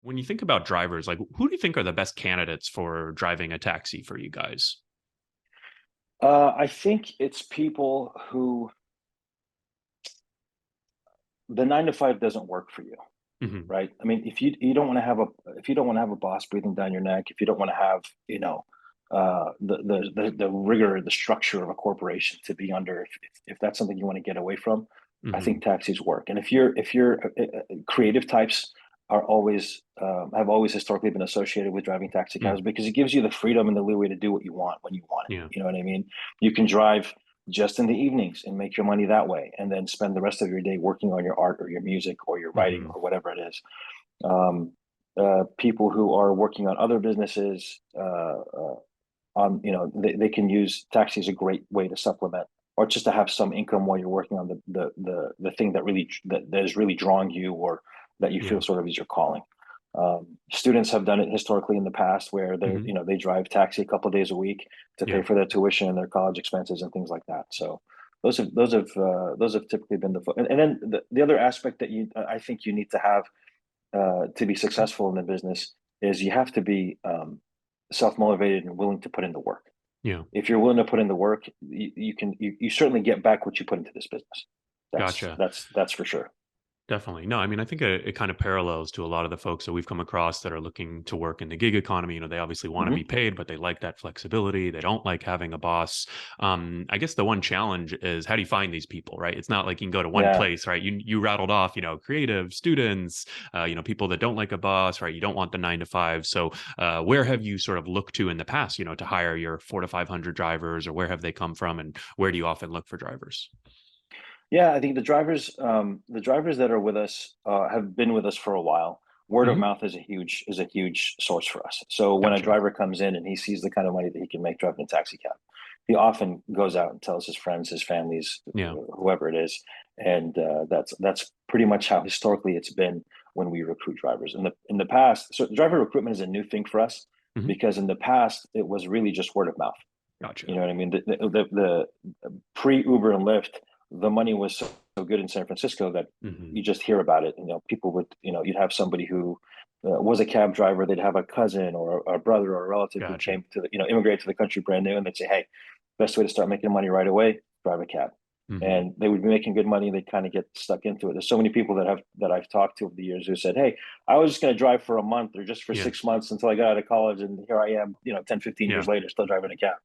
When you think about drivers, like who do you think are the best candidates for driving a taxi for you guys? I think it's people who the 9 to 5 doesn't work for you, Hmm. right? I mean, if you don't want to have a if you don't want to have a boss breathing down your neck, if you don't want to have the rigor, the structure of a corporation to be under, if that's something you want to get away from, I Hmm. think taxis work. And if you're creative types are always have always historically been associated with driving taxi cabs Mm. because it gives you the freedom and the leeway to do what you want when you want it. Yeah. You know what I mean? You can drive just in the evenings and make your money that way, and then spend the rest of your day working on your art or your music or your writing Hmm. or whatever it is. People who are working on other businesses, they can use taxi as a great way to supplement or just to have some income while you're working on the thing that is really drawing you, or that you feel Yeah. sort of is your calling. Students have done it historically in the past where Hmm. they drive taxi a couple of days a week to pay Yeah. for their tuition and their college expenses and things like that. So those have typically been and then the other aspect that I think you need to have to be successful in the business is you have to be self-motivated and willing to put in the work. Yeah. If you're willing to put in the work, you certainly get back what you put into this business. That's Gotcha. that's that's for sure. Definitely. No, I mean, I think it kind of parallels to a lot of the folks that we've come across that are looking to work in the gig economy. They obviously want to be Hmm. paid, but they like that flexibility. They don't like having a boss. I guess the one challenge is how do you find these people, right? It's not like you can go to one Yeah. place, right? You rattled off, creative students, people that don't like a boss, right? You don't want the 9 to 5. So, where have you sort of looked to in the past, to hire your 4 to 500 drivers, or where have they come from, and where do you often look for drivers? Yeah, I think the drivers that are with us have been with us for a while. Word of Hmm. mouth is a huge source for us. So when a Gotcha. driver comes in and he sees the kind of money that he can make driving a taxi cab, he often goes out and tells his friends, his families, Yeah. whoever it is, and that's pretty much how historically it's been when we recruit drivers. In the past, so driver recruitment is a new thing for us Hmm. because in the past it was really just word of mouth. You Gotcha. know what I mean? The pre Uber and Lyft, the money was so good in San Francisco that Hmm. you just hear about it. People would, you'd have somebody who was a cab driver. They'd have a cousin or a brother or a relative who Gotcha. came to immigrate to the country brand new, and they'd say, "Hey, best way to start making money right away, drive a cab." Hmm. And they would be making good money. They'd kind of get stuck into it. There's so many people that I've talked to over the years who said, "Hey, I was just going to drive for a month or just for Yeah. 6 months until I got out of college, and here I am, 10, 15 Yeah. years later, still driving a cab."